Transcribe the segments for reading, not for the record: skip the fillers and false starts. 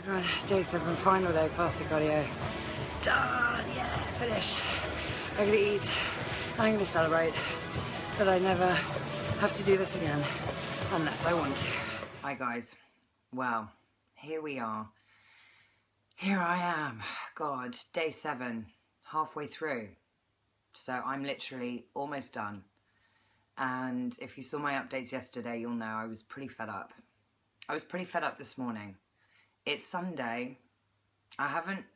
God, day 7, final day, fasted cardio. Done, yeah, finished. I'm gonna eat, I'm gonna celebrate that I never have to do this again, unless I want to. Hi guys, well, here we are. Here I am, God, day 7, halfway through. So I'm literally almost done. And if you saw my updates yesterday, you'll know I was pretty fed up. I was pretty fed up this morning. It's Sunday. I haven't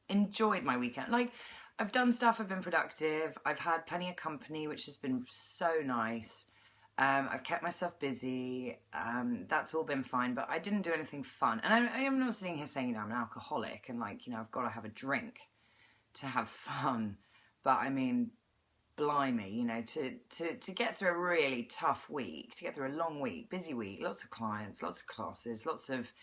enjoyed my weekend. Like, I've done stuff, I've been productive, I've had plenty of company, which has been so nice. I've kept myself busy, that's all been fine, but I didn't do anything fun. And I am not sitting here saying, I'm an alcoholic and like, I've got to have a drink to have fun. But I mean, blimey, to get through a really tough week, to get through a long week, busy week, lots of clients, lots of classes, lots of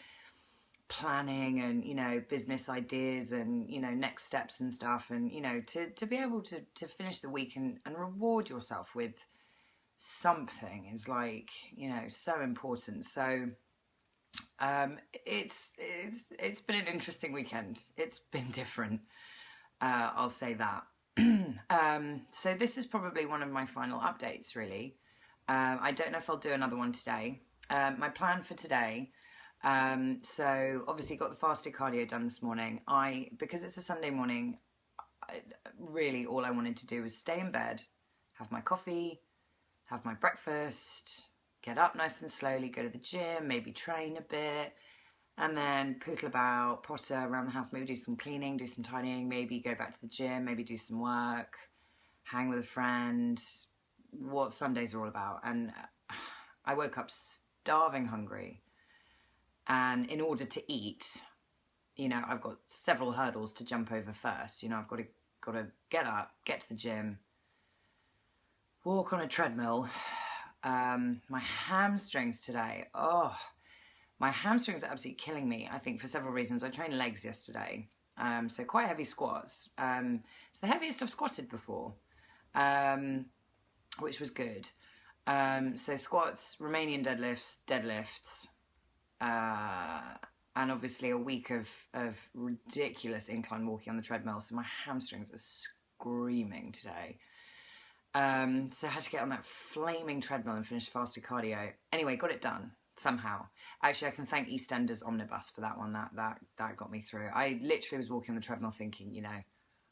planning and, business ideas and, next steps and stuff. And, to be able to finish the week and reward yourself with something is like, so important. So it's been an interesting weekend. It's been different. I'll say that. So this is probably one of my final updates, really. I don't know if I'll do another one today. My plan for today, so obviously got the fasted cardio done this morning. Because it's a Sunday morning, really all I wanted to do was stay in bed, have my coffee, have my breakfast, get up nice and slowly, go to the gym, maybe train a bit, and then poodle about, potter around the house, maybe do some cleaning, do some tidying, maybe go back to the gym, maybe do some work, hang with a friend, what Sundays are all about. And I woke up starving hungry. And in order to eat, I've got several hurdles to jump over first. I've got to get up, get to the gym, walk on a treadmill. My hamstrings today, my hamstrings are absolutely killing me, I think, for several reasons. I trained legs yesterday, so quite heavy squats. It's the heaviest I've squatted before, which was good. So squats, Romanian deadlifts, and obviously a week of ridiculous incline walking on the treadmill, so my hamstrings are screaming today. So I had to get on that flaming treadmill and finish fasted cardio. Anyway, got it done. Somehow. Actually, I can thank EastEnders Omnibus for that one. That got me through. I literally was walking on the treadmill thinking,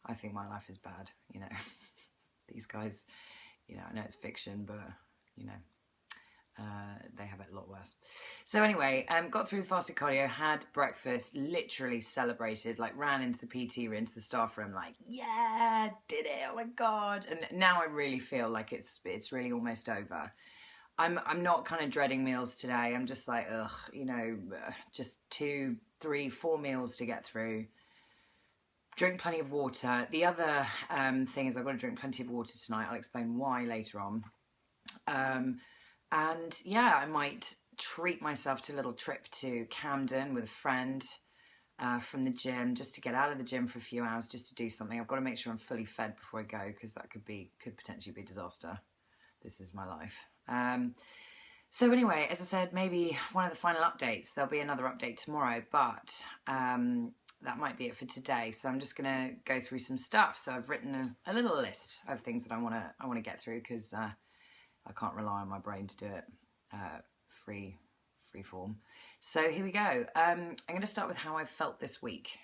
I think my life is bad. These guys, I know it's fiction, but, they have it a lot worse. So anyway, got through the fasted cardio, had breakfast, literally celebrated, like ran into the PT room, into the staff room, like, yeah, did it, oh my God. And now I really feel like it's really almost over. I'm not kind of dreading meals today. I'm just like, just 2, 3, 4 meals to get through. Drink plenty of water. The other thing is I've got to drink plenty of water tonight. I'll explain why later on. And yeah, I might treat myself to a little trip to Camden with a friend from the gym, just to get out of the gym for a few hours, just to do something. I've got to make sure I'm fully fed before I go, because that could potentially be a disaster. This is my life. So anyway, as I said, maybe one of the final updates. There'll be another update tomorrow, but that might be it for today. So I'm just going to go through some stuff. So I've written a little list of things that I want to get through, because I can't rely on my brain to do it free form. So here we go. I'm going to start with how I felt this week.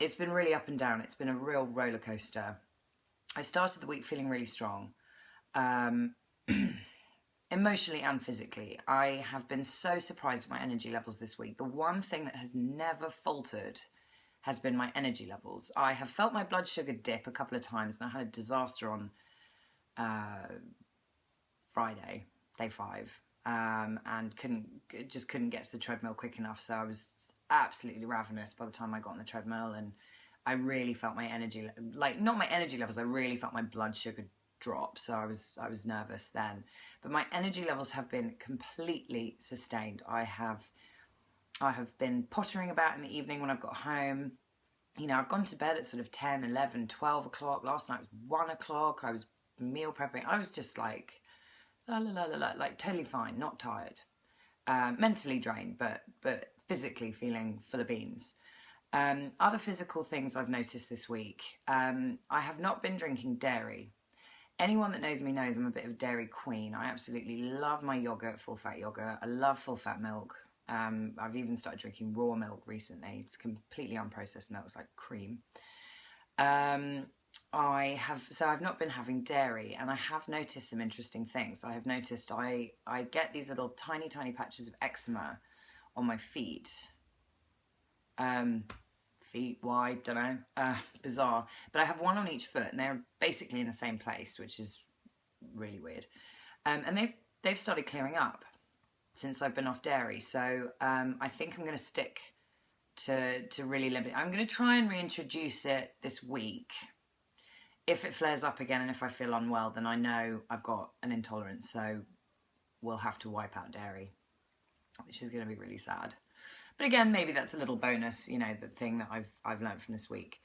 It's been really up and down. It's been a real roller coaster. I started the week feeling really strong. Emotionally and physically. I have been so surprised at my energy levels this week. The one thing that has never faltered has been my energy levels. I have felt my blood sugar dip a couple of times, and I had a disaster on Friday, day 5, and couldn't get to the treadmill quick enough, so I was absolutely ravenous by the time I got on the treadmill, and I really felt my energy, like not my energy levels, I really felt my blood sugar drop, so I was nervous then. But my energy levels have been completely sustained. I have been pottering about in the evening when I've got home. I've gone to bed at sort of 10, 11, 12 o'clock. Last night was 1 o'clock. I was meal prepping. I was just like, like totally fine, not tired. Mentally drained, but physically feeling full of beans. Other physical things I've noticed this week. I have not been drinking dairy. Anyone that knows me knows I'm a bit of a dairy queen. I absolutely love my yogurt, full-fat yogurt. I love full-fat milk. I've even started drinking raw milk recently. It's completely unprocessed milk. It's like cream. I've not been having dairy, and I have noticed some interesting things. I have noticed I get these little tiny patches of eczema on my feet. Feet wide, don't know, bizarre. But I have one on each foot, and they're basically in the same place, which is really weird. And they've started clearing up since I've been off dairy. So I think I'm going to stick to really limit it. I'm going to try and reintroduce it this week. If it flares up again and if I feel unwell, then I know I've got an intolerance, so we'll have to wipe out dairy, which is going to be really sad. But again, maybe that's a little bonus, you know, the thing that I've learned from this week.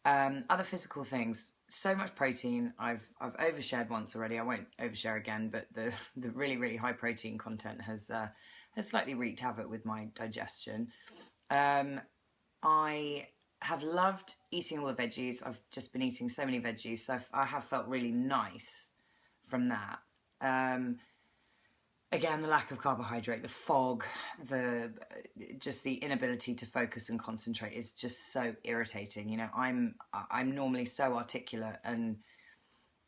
Other physical things, so much protein. I've overshared once already. I won't overshare again, but the really high protein content has slightly wreaked havoc with my digestion. I have loved eating all the veggies. I've just been eating so many veggies, so I have felt really nice from that. Again, the lack of carbohydrate, the fog, just the inability to focus and concentrate is just so irritating. You know, I'm normally so articulate and,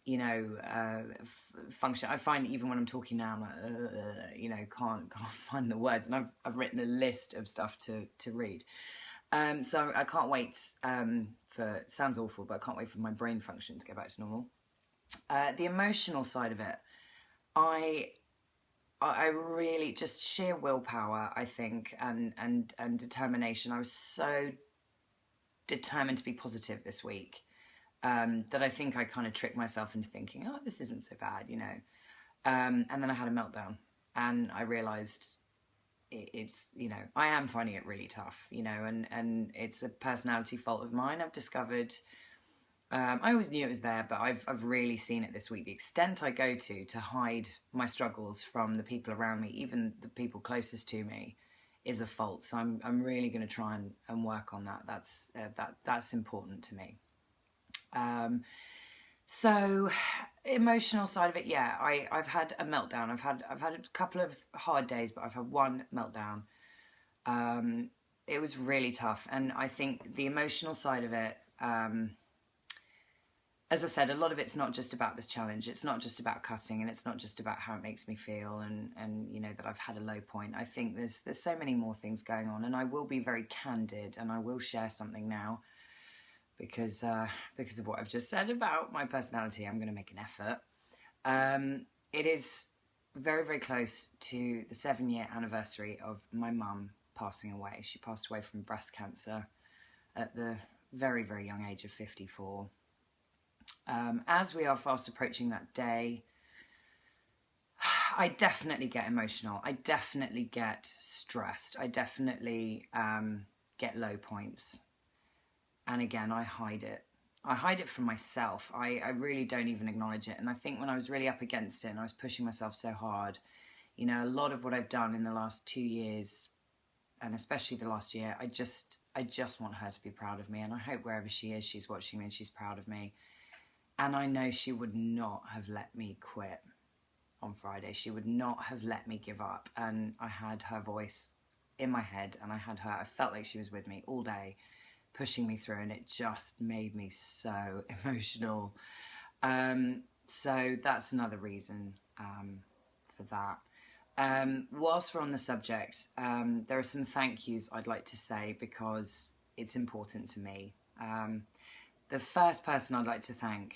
you know, function. I find even when I'm talking now, I'm like, you know, can't find the words, and I've written a list of stuff to read. So I can't wait for. It sounds awful, but I can't wait for my brain function to go back to normal. The emotional side of it, I really, just sheer willpower, I think, and determination. I was so determined to be positive this week that I think I kind of tricked myself into thinking, oh, this isn't so bad, you know. And then I had a meltdown, and I realised it's, you know, I am finding it really tough, you know, and it's a personality fault of mine. I've discovered. I always knew it was there, but I've really seen it this week. The extent I go to hide my struggles from the people around me, even the people closest to me, is a fault. So I'm really going to try and work on that. That's important to me. So emotional side of it, yeah. I've had a meltdown. I've had a couple of hard days, but I've had one meltdown. It was really tough, and I think the emotional side of it. As I said, a lot of it's not just about this challenge. It's not just about cutting, and it's not just about how it makes me feel and you know, that I've had a low point. I think there's so many more things going on, and I will be very candid, and I will share something now because of what I've just said about my personality. I'm going to make an effort. It is very close to the 7-year anniversary of my mum passing away. She passed away from breast cancer at the very young age of 54. As we are fast approaching that day, I definitely get emotional. I definitely get stressed. I definitely get low points. And again, I hide it. I hide it from myself. I really don't even acknowledge it. And I think when I was really up against it and I was pushing myself so hard, you know, a lot of what I've done in the last 2 years, and especially the last year, I just want her to be proud of me. And I hope wherever she is, she's watching me and she's proud of me. And I know she would not have let me quit on Friday. She would not have let me give up. And I had her voice in my head, and I felt like she was with me all day, pushing me through, and it just made me so emotional. So that's another reason for that. Whilst we're on the subject, there are some thank yous I'd like to say because it's important to me. The first person I'd like to thank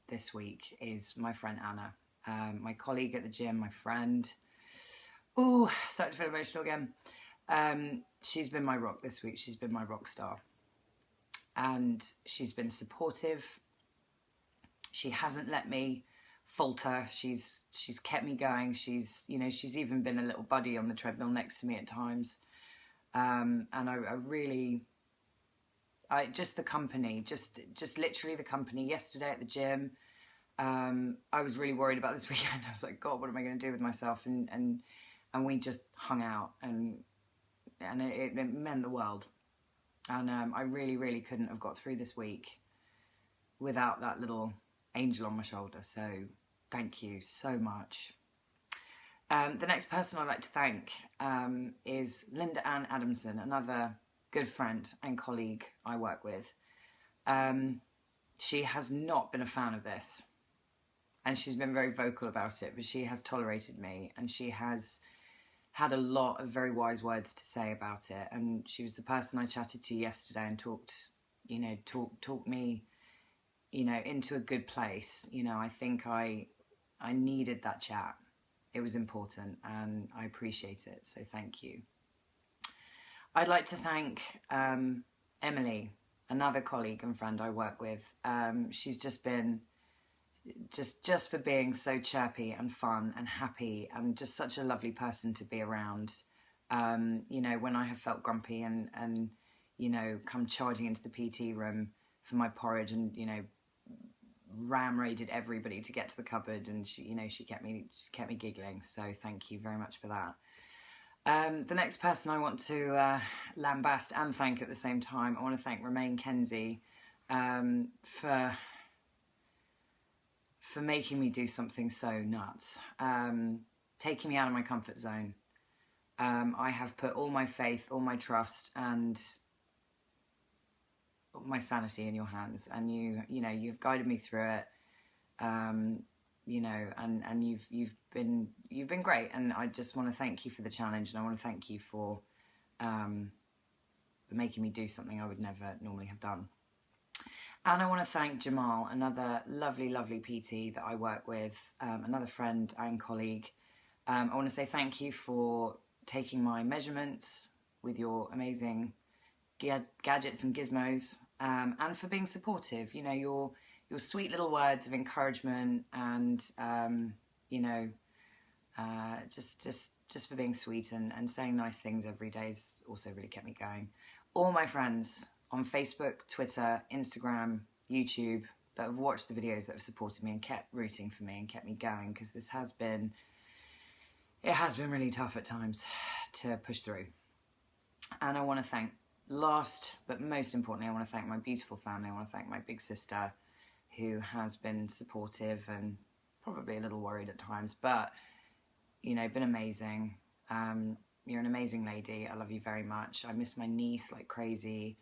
this week is my friend Anna, my colleague at the gym, my friend. Ooh, starting to feel emotional again. She's been my rock this week. She's been my rock star. And she's been supportive. She hasn't let me falter. She's kept me going. She's even been a little buddy on the treadmill next to me at times. And I really... just the company, just literally the company. Yesterday at the gym, I was really worried about this weekend. I was like, God, what am I going to do with myself? And we just hung out, and and it meant the world. And I really, really couldn't have got through this week without that little angel on my shoulder. So thank you so much. The next person I'd like to thank is Linda Ann Adamson, another good friend and colleague I work with. She has not been a fan of this, and she's been very vocal about it, but she has tolerated me, and she has had a lot of very wise words to say about it. And she was the person I chatted to yesterday and talked me, into a good place. I think I needed that chat. It was important, and I appreciate it, so thank you. I'd like to thank Emily, another colleague and friend I work with. She's just been just for being so chirpy and fun and happy, and just such a lovely person to be around. When I have felt grumpy and come charging into the PT room for my porridge and ram-raided everybody to get to the cupboard, and she kept me giggling, so thank you very much for that. The next person I want to lambast and thank at the same time, I want to thank Romaine Kenzie for making me do something so nuts, taking me out of my comfort zone. I have put all my faith, all my trust, and my sanity in your hands, and you've guided me through it. And you've been great, and I just want to thank you for the challenge, and I want to thank you for making me do something I would never normally have done. And I want to thank Jamal, another lovely, lovely PT that I work with, another friend and colleague. I want to say thank you for taking my measurements with your amazing gadgets and gizmos, and for being supportive. Your sweet little words of encouragement, and just for being sweet and saying nice things every day's also really kept me going. All my friends on Facebook, Twitter, Instagram, YouTube that have watched the videos, that have supported me and kept rooting for me and kept me going, because this has been really tough at times to push through. And I want to thank, last but most importantly, I want to thank my beautiful family. I want to thank my big sister, who has been supportive and probably a little worried at times, but been amazing. You're an amazing lady. I love you very much. I miss my niece like crazy,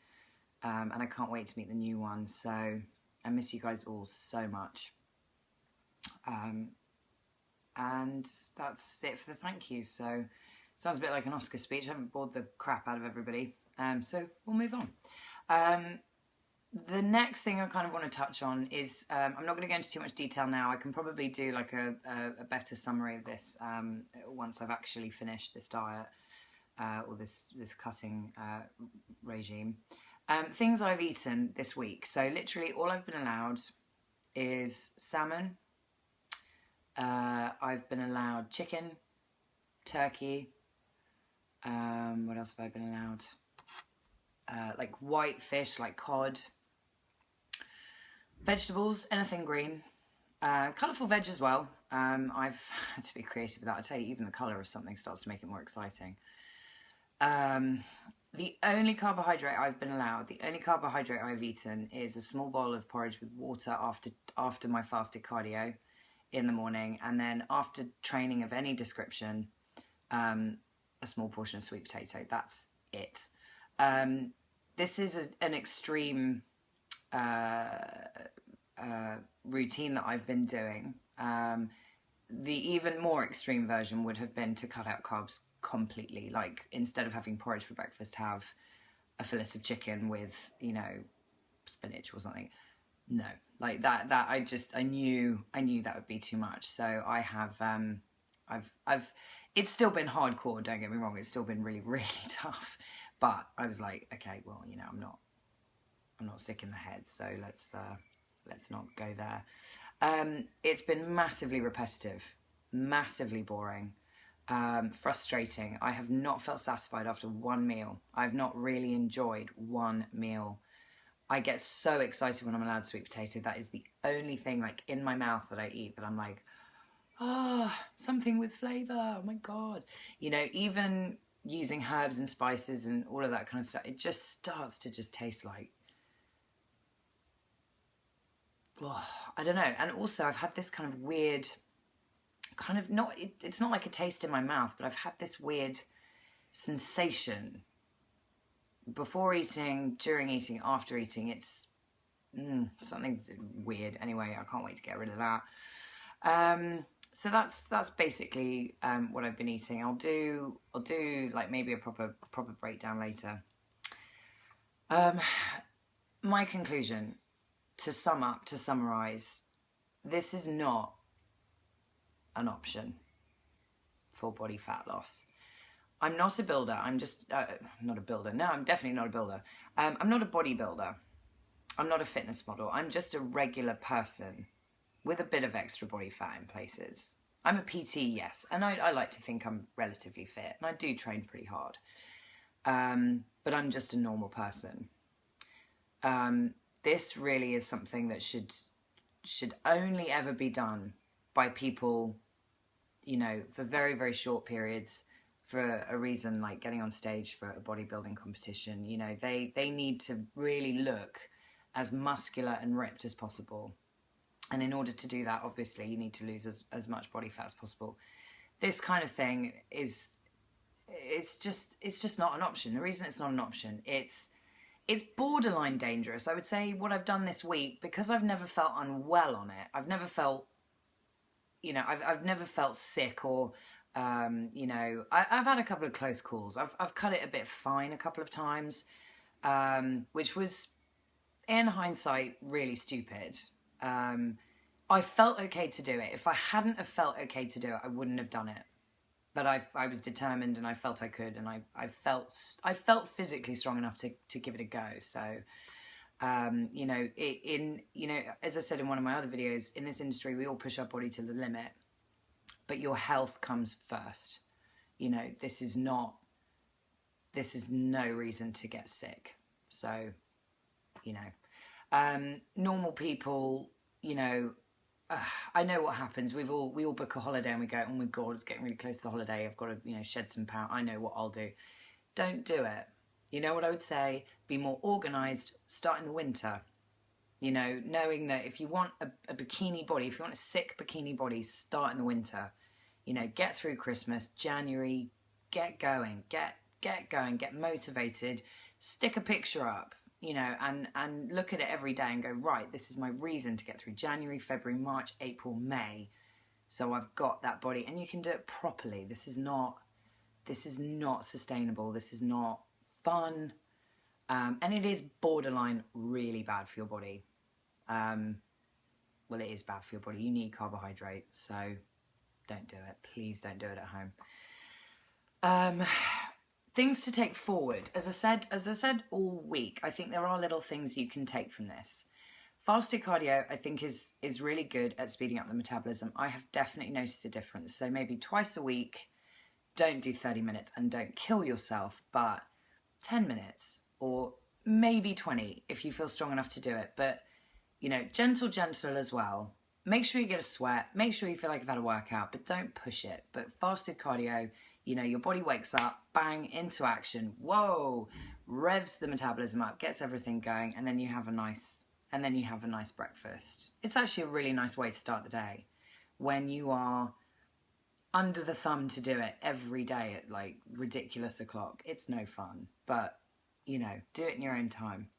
and I can't wait to meet the new one. So I miss you guys all so much. And that's it for the thank yous. So sounds a bit like an Oscar speech. I haven't bored the crap out of everybody. So we'll move on. The next thing I kind of want to touch on is, I'm not going to go into too much detail now. I can probably do like a better summary of this once I've actually finished this diet or this cutting regime. Things I've eaten this week. So literally all I've been allowed is salmon. I've been allowed chicken, turkey. What else have I been allowed? Like white fish, like cod. Vegetables, anything green. Colourful veg as well. I've had to be creative with that. I tell you, even the colour of something starts to make it more exciting. The only carbohydrate I've been allowed, the only carbohydrate I've eaten is a small bowl of porridge with water after my fasted cardio in the morning, and then after training of any description, a small portion of sweet potato. That's it. This is an extreme routine that I've been doing. The even more extreme version would have been to cut out carbs completely. Like, instead of having porridge for breakfast, have a fillet of chicken with, spinach or something. No, like that I knew that would be too much. So I have, it's still been hardcore, don't get me wrong. It's still been really, really tough. But I was like, okay, well, I'm not sick in the head, so let's not go there. It's been massively repetitive, massively boring, frustrating. I have not felt satisfied after one meal. I've not really enjoyed one meal. I get so excited when I'm allowed sweet potato. That is the only thing like in my mouth that I eat that I'm like, something with flavour, oh my God. Even using herbs and spices and all of that kind of stuff, it just starts to just taste like, oh, I don't know. And also I've had this kind of weird, kind of not, it's not like a taste in my mouth, but I've had this weird sensation before eating, during eating, after eating. It's something's weird. Anyway, I can't wait to get rid of that. So that's basically what I've been eating. I'll do like maybe a proper breakdown later. My conclusion, to sum up, to summarize, this is not an option for body fat loss. I'm not a builder. I'm just not a builder. No, I'm definitely not a builder. I'm not a bodybuilder. I'm not a fitness model. I'm just a regular person with a bit of extra body fat in places. I'm a PT, yes, and I like to think I'm relatively fit, and I do train pretty hard. But I'm just a normal person. This really is something that should only ever be done by people, you know, for very, very short periods, for a reason like getting on stage for a bodybuilding competition. You know, they need to really look as muscular and ripped as possible. And in order to do that, obviously, you need to lose as much body fat as possible. This kind of thing it's just not an option. The reason it's not an option, it's borderline dangerous. I would say what I've done this week, because I've never felt unwell on it. I've never felt, you know, I've never felt sick or, you know, I've had a couple of close calls. I've cut it a bit fine a couple of times, which was, in hindsight, really stupid. I felt okay to do it. If I hadn't have felt okay to do it, I wouldn't have done it. But I was determined, and I felt I could, and I felt physically strong enough to give it a go. So, you know, you know, as I said in one of my other videos, in this industry, we all push our body to the limit, but your health comes first. You know, this is no reason to get sick. So, you know, normal people, you know, I know what happens. We all book a holiday and we go, oh my God, it's getting really close to the holiday. I've got to, you know, shed some pound. I know what I'll do. Don't do it. You know what I would say? Be more organised. Start in the winter. You know, knowing that if you want a bikini body, if you want a sick bikini body, start in the winter. You know, get through Christmas, January, get going, get going, get motivated, stick a picture up. You know, and look at it every day and go, right, this is my reason to get through January, February, March, April, May. So I've got that body, and you can do it properly. This is not sustainable. This is not fun. And it is borderline really bad for your body. Well, it is bad for your body. You need carbohydrate, so don't do it. Please don't do it at home. Things to take forward. As I said all week, I think there are little things you can take from this. Fasted cardio, I think, is really good at speeding up the metabolism. I have definitely noticed a difference. So maybe twice a week, don't do 30 minutes and don't kill yourself, but 10 minutes or maybe 20 if you feel strong enough to do it. But, you know, gentle as well. Make sure you get a sweat. Make sure you feel like you've had a workout, but don't push it. But fasted cardio, you know, your body wakes up, bang, into action. Whoa, revs the metabolism up, gets everything going, and then you have a nice breakfast. It's actually a really nice way to start the day when you are under the thumb to do it every day at like ridiculous o'clock. It's no fun, but you know, do it in your own time.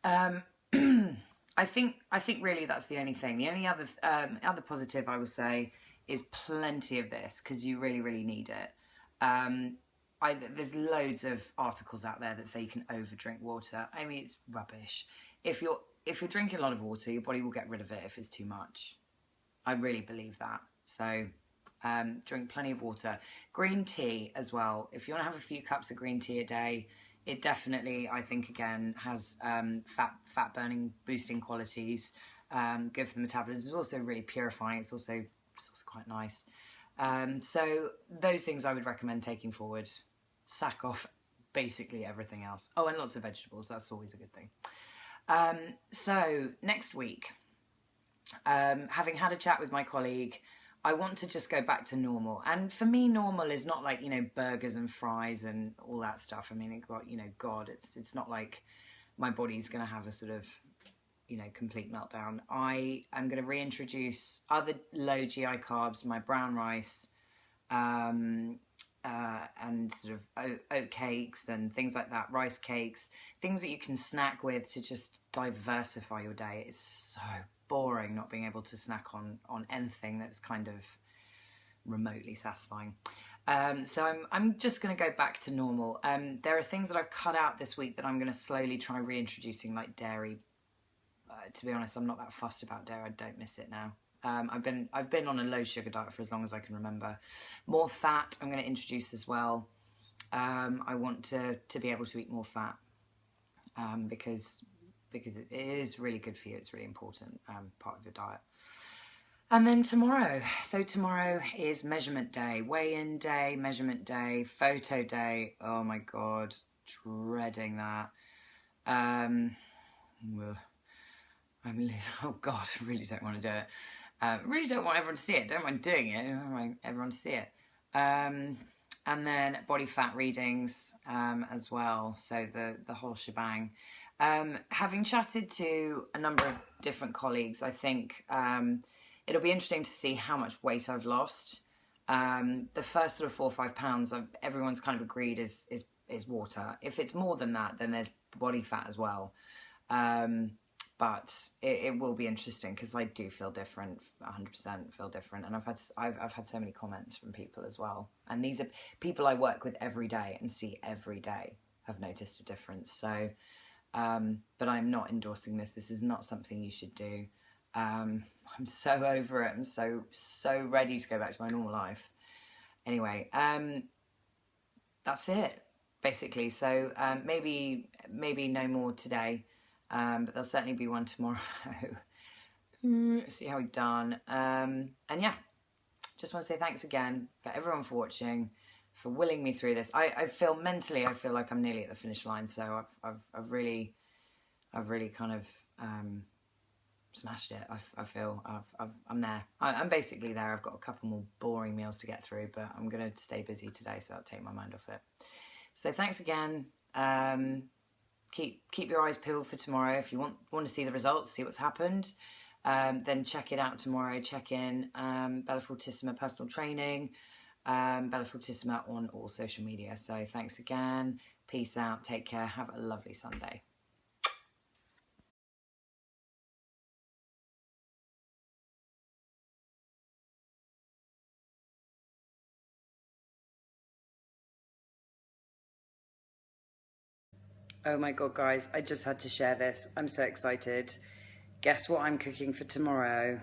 I think really that's the only thing. The only other positive I would say is plenty of this, because you really, really need it. There's loads of articles out there that say you can overdrink water. I mean, it's rubbish. If you're drinking a lot of water, your body will get rid of it if it's too much. I really believe that. So drink plenty of water. Green tea as well. If you want to have a few cups of green tea a day, it definitely, I think, again, has fat burning boosting qualities. Good for the metabolism. It's also really purifying. It's also quite nice. So those things I would recommend taking forward. Sack off basically everything else. Oh, and lots of vegetables. That's always a good thing. So next week, having had a chat with my colleague, I want to just go back to normal. And for me, normal is not like, you know, burgers and fries and all that stuff. I mean, it got, you know, God, it's not like my body's going to have a sort of, you know, complete meltdown. I am going to reintroduce other low GI carbs, my brown rice, and sort of oat cakes and things like that, rice cakes, things that you can snack with to just diversify your day. It's so boring not being able to snack on anything that's kind of remotely satisfying. So I'm just going to go back to normal. There are things that I've cut out this week that I'm going to slowly try reintroducing, like dairy. To be honest, I'm not that fussed about dairy. I don't miss it now. I've been on a low sugar diet for as long as I can remember. More fat I'm going to introduce as well. I want to be able to eat more fat because it is really good for you. It's really important part of your diet. And then tomorrow. So tomorrow is measurement day, weigh-in day, measurement day, photo day. Oh my God, dreading that. Oh God, I really don't want to do it. Really don't want everyone to see it. Don't mind doing it. I don't want everyone to see it. And then body fat readings as well. So the whole shebang. Having chatted to a number of different colleagues, I think it'll be interesting to see how much weight I've lost. The first sort of 4 or 5 pounds, everyone's kind of agreed is water. If it's more than that, then there's body fat as well. But it will be interesting because I do feel different, 100% feel different. And I've had so many comments from people as well. And these are people I work with every day and see every day have noticed a difference. So, but I'm not endorsing this. This is not something you should do. I'm so over it. I'm so ready to go back to my normal life. Anyway, that's it, basically. So maybe no more today. But there'll certainly be one tomorrow. See how we've done. And yeah, just want to say thanks again for everyone for watching, for willing me through this. I feel mentally, I feel like I'm nearly at the finish line. So I've really kind of smashed it. I feel I'm there. I'm basically there. I've got a couple more boring meals to get through, but I'm going to stay busy today, so I'll take my mind off it. So thanks again. Keep your eyes peeled for tomorrow. If you want to see the results, see what's happened, then check it out tomorrow. Check in Bella Fortissima Personal Training, Bella Fortissima on all social media. So thanks again. Peace out. Take care. Have a lovely Sunday. Oh my God, guys, I just had to share this. I'm so excited. Guess what I'm cooking for tomorrow?